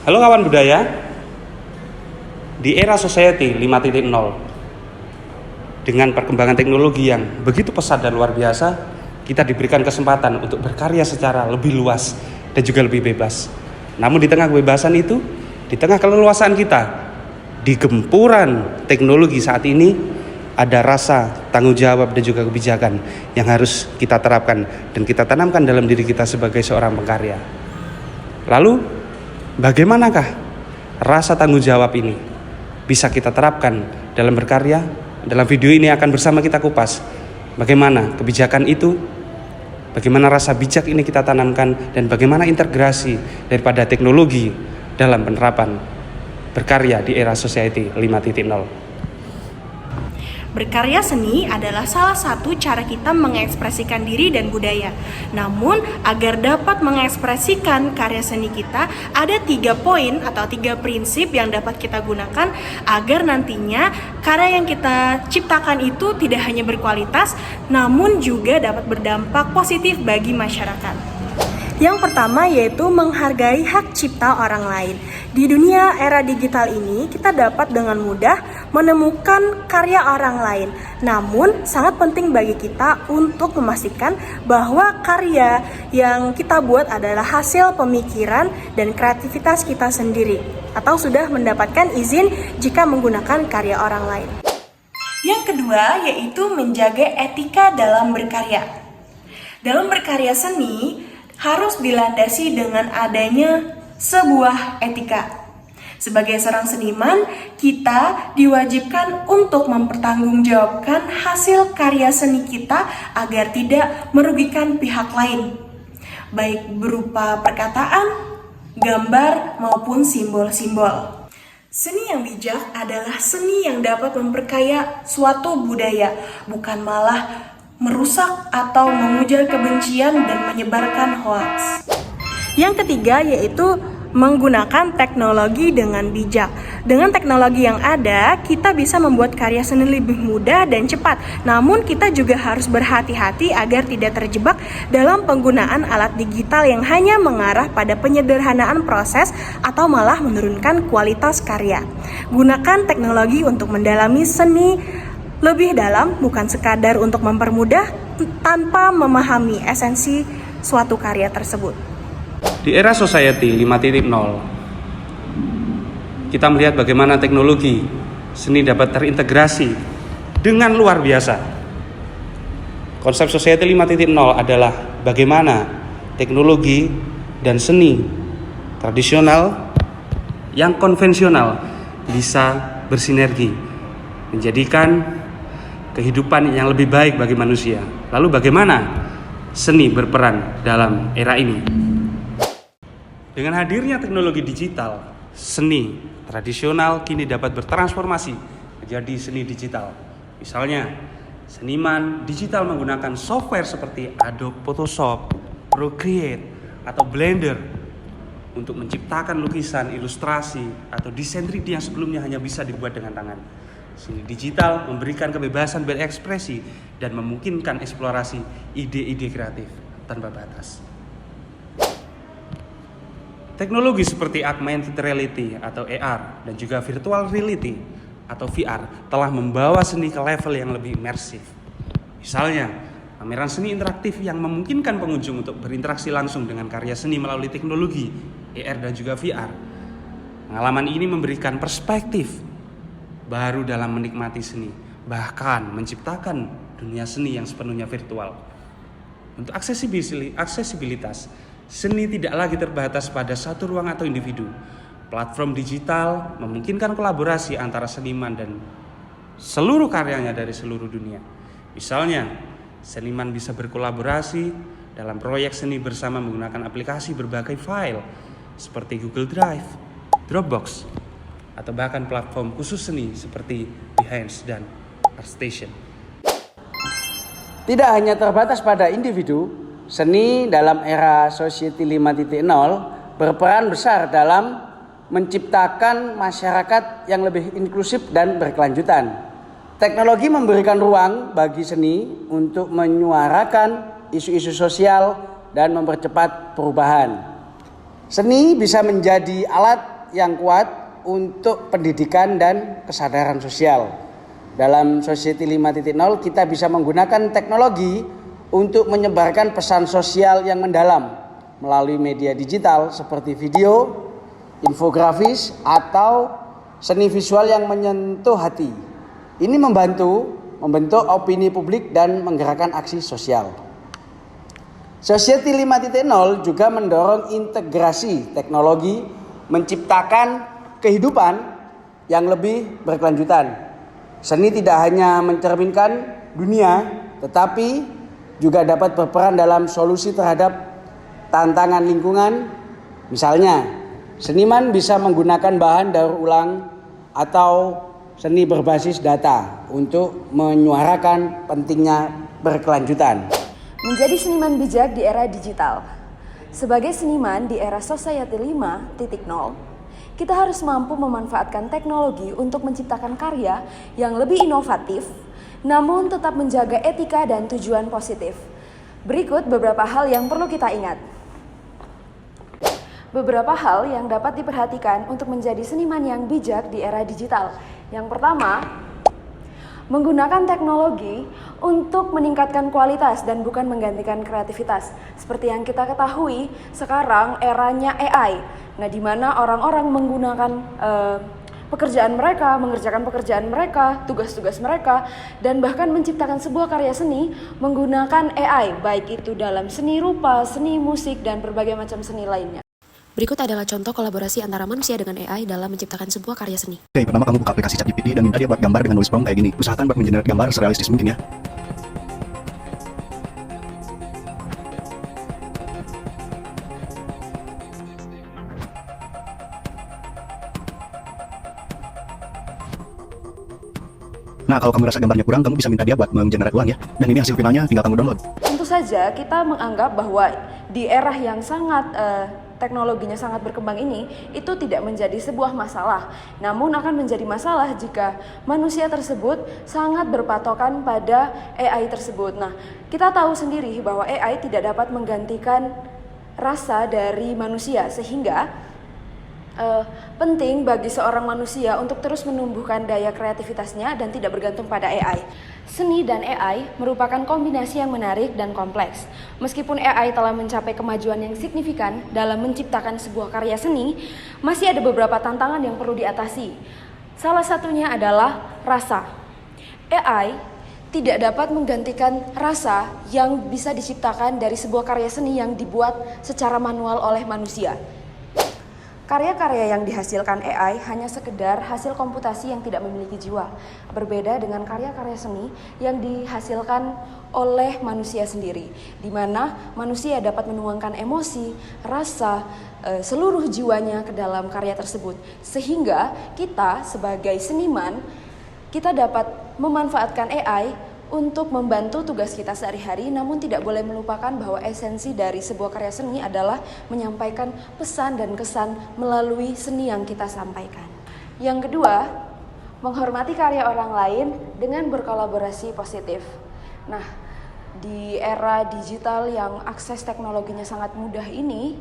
Halo kawan budaya, di era society 5.0 dengan perkembangan teknologi yang begitu pesat dan luar biasa, kita diberikan kesempatan untuk berkarya secara lebih luas dan juga lebih bebas. Namun di tengah kebebasan itu, di tengah keleluasaan kita, di gempuran teknologi saat ini, ada rasa tanggung jawab dan juga kebijakan yang harus kita terapkan dan kita tanamkan dalam diri kita sebagai seorang pengkarya. Lalu, bagaimanakah rasa tanggung jawab ini bisa kita terapkan dalam berkarya? Dalam video ini akan bersama kita kupas bagaimana kebijakan itu, bagaimana rasa bijak ini kita tanamkan, dan bagaimana integrasi daripada teknologi dalam penerapan berkarya di era society 5.0. Berkarya seni adalah salah satu cara kita mengekspresikan diri dan budaya. Namun, agar dapat mengekspresikan karya seni kita, ada 3 poin atau 3 prinsip yang dapat kita gunakan agar nantinya karya yang kita ciptakan itu tidak hanya berkualitas, namun juga dapat berdampak positif bagi masyarakat. Yang pertama yaitu menghargai hak cipta orang lain. Di dunia era digital ini, kita dapat dengan mudah menemukan karya orang lain. Namun, sangat penting bagi kita untuk memastikan bahwa karya yang kita buat adalah hasil pemikiran dan kreativitas kita sendiri, atau sudah mendapatkan izin jika menggunakan karya orang lain. Yang kedua yaitu menjaga etika dalam berkarya. Dalam berkarya seni, harus dilandasi dengan adanya sebuah etika. Sebagai seorang seniman, kita diwajibkan untuk mempertanggungjawabkan hasil karya seni kita agar tidak merugikan pihak lain, baik berupa perkataan, gambar, maupun simbol-simbol. Seni yang bijak adalah seni yang dapat memperkaya suatu budaya, bukan malah merusak atau mengujar kebencian dan menyebarkan hoaks. Yang ketiga yaitu menggunakan teknologi dengan bijak. Dengan teknologi yang ada, kita bisa membuat karya seni lebih mudah dan cepat. Namun kita juga harus berhati-hati agar tidak terjebak dalam penggunaan alat digital yang hanya mengarah pada penyederhanaan proses atau malah menurunkan kualitas karya. Gunakan teknologi untuk mendalami seni lebih dalam, bukan sekadar untuk mempermudah tanpa memahami esensi suatu karya tersebut. Di era society 5.0, kita melihat bagaimana teknologi seni dapat terintegrasi dengan luar biasa. Konsep society 5.0 adalah bagaimana teknologi dan seni tradisional yang konvensional bisa bersinergi, menjadikan kehidupan yang lebih baik bagi manusia. Lalu bagaimana seni berperan dalam era ini? Dengan hadirnya teknologi digital, seni tradisional kini dapat bertransformasi menjadi seni digital. Misalnya, seniman digital menggunakan software seperti Adobe Photoshop, Procreate, atau Blender untuk menciptakan lukisan, ilustrasi, atau desain 3D yang sebelumnya hanya bisa dibuat dengan tangan. Seni digital memberikan kebebasan berekspresi dan memungkinkan eksplorasi ide-ide kreatif tanpa batas. Teknologi seperti augmented reality atau AR dan juga virtual reality atau VR telah membawa seni ke level yang lebih imersif. Misalnya, pameran seni interaktif yang memungkinkan pengunjung untuk berinteraksi langsung dengan karya seni melalui teknologi AR dan juga VR. Pengalaman ini memberikan perspektif baru dalam menikmati seni, bahkan menciptakan dunia seni yang sepenuhnya virtual. Untuk aksesibilitas, seni tidak lagi terbatas pada satu ruang atau individu. Platform digital memungkinkan kolaborasi antara seniman dan seluruh karyanya dari seluruh dunia. Misalnya, seniman bisa berkolaborasi dalam proyek seni bersama menggunakan aplikasi berbagai file seperti Google Drive, Dropbox, atau bahkan platform khusus seni seperti Behance dan ArtStation. Tidak hanya terbatas pada individu, seni dalam era society 5.0 berperan besar dalam menciptakan masyarakat yang lebih inklusif dan berkelanjutan. Teknologi memberikan ruang bagi seni untuk menyuarakan isu-isu sosial dan mempercepat perubahan. Seni bisa menjadi alat yang kuat untuk pendidikan dan kesadaran sosial. Dalam Society 5.0 kita bisa menggunakan teknologi untuk menyebarkan pesan sosial yang mendalam melalui media digital seperti video, infografis, atau seni visual yang menyentuh hati. Ini membentuk opini publik dan menggerakkan aksi sosial. Society 5.0 juga mendorong integrasi teknologi, menciptakan kehidupan yang lebih berkelanjutan. Seni tidak hanya mencerminkan dunia, tetapi juga dapat berperan dalam solusi terhadap tantangan lingkungan. Misalnya, seniman bisa menggunakan bahan daur ulang atau seni berbasis data untuk menyuarakan pentingnya berkelanjutan. Menjadi seniman bijak di era digital. Sebagai seniman di era Society 5.0, kita harus mampu memanfaatkan teknologi untuk menciptakan karya yang lebih inovatif, namun tetap menjaga etika dan tujuan positif. Berikut beberapa hal yang perlu kita ingat. Beberapa hal yang dapat diperhatikan untuk menjadi seniman yang bijak di era digital. Yang pertama, menggunakan teknologi untuk meningkatkan kualitas dan bukan menggantikan kreativitas. Seperti yang kita ketahui, sekarang eranya AI. Nah, di mana orang-orang menggunakan mengerjakan pekerjaan mereka, tugas-tugas mereka, dan bahkan menciptakan sebuah karya seni menggunakan AI, baik itu dalam seni rupa, seni musik, dan berbagai macam seni lainnya. Berikut adalah contoh kolaborasi antara manusia dengan AI dalam menciptakan sebuah karya seni. Oke, pertama kamu buka aplikasi ChatGPT dan minta dia buat gambar dengan nulis prompt kayak gini. Usahakan buat mengenerate gambar serealistis mungkin ya. Nah, kalau kamu rasa gambarnya kurang, kamu bisa minta dia buat mengenerate ulang ya. Dan ini hasil finalnya, tinggal kamu download. Tentu saja kita menganggap bahwa di era yang sangat teknologinya sangat berkembang ini, itu tidak menjadi sebuah masalah. Namun akan menjadi masalah jika manusia tersebut sangat berpatokan pada AI tersebut. Nah, kita tahu sendiri bahwa AI tidak dapat menggantikan rasa dari manusia, sehingga penting bagi seorang manusia untuk terus menumbuhkan daya kreativitasnya dan tidak bergantung pada AI. Seni dan AI merupakan kombinasi yang menarik dan kompleks. Meskipun AI telah mencapai kemajuan yang signifikan dalam menciptakan sebuah karya seni, masih ada beberapa tantangan yang perlu diatasi. Salah satunya adalah rasa. AI tidak dapat menggantikan rasa yang bisa diciptakan dari sebuah karya seni yang dibuat secara manual oleh manusia. Karya-karya yang dihasilkan AI hanya sekedar hasil komputasi yang tidak memiliki jiwa. Berbeda dengan karya-karya seni yang dihasilkan oleh manusia sendiri, di mana manusia dapat menuangkan emosi, rasa, seluruh jiwanya ke dalam karya tersebut. Sehingga kita sebagai seniman, kita dapat memanfaatkan AI untuk membantu tugas kita sehari-hari, namun tidak boleh melupakan bahwa esensi dari sebuah karya seni adalah menyampaikan pesan dan kesan melalui seni yang kita sampaikan. Yang kedua, menghormati karya orang lain dengan berkolaborasi positif. Nah, di era digital yang akses teknologinya sangat mudah ini,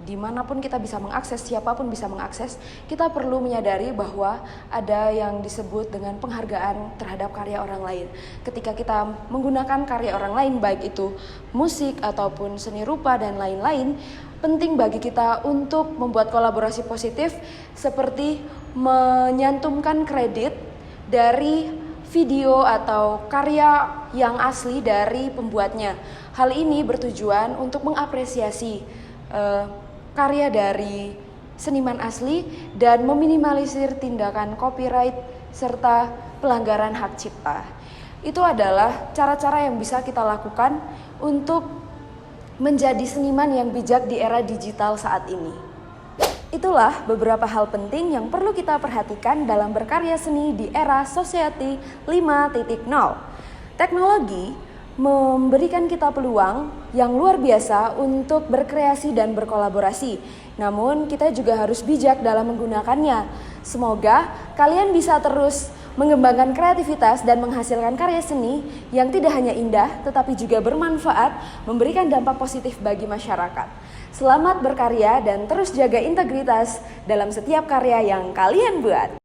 dimanapun kita bisa mengakses, siapapun bisa mengakses, kita perlu menyadari bahwa ada yang disebut dengan penghargaan terhadap karya orang lain. Ketika kita menggunakan karya orang lain, baik itu musik ataupun seni rupa dan lain-lain, penting bagi kita untuk membuat kolaborasi positif seperti menyantumkan kredit dari video atau karya yang asli dari pembuatnya. Hal ini bertujuan untuk mengapresiasi karya dari seniman asli dan meminimalisir tindakan copyright serta pelanggaran hak cipta. Itu adalah cara-cara yang bisa kita lakukan untuk menjadi seniman yang bijak di era digital saat ini. Itulah beberapa hal penting yang perlu kita perhatikan dalam berkarya seni di era Society 5.0. Teknologi memberikan kita peluang yang luar biasa untuk berkreasi dan berkolaborasi. Namun kita juga harus bijak dalam menggunakannya. Semoga kalian bisa terus mengembangkan kreativitas dan menghasilkan karya seni yang tidak hanya indah tetapi juga bermanfaat, memberikan dampak positif bagi masyarakat. Selamat berkarya dan terus jaga integritas dalam setiap karya yang kalian buat.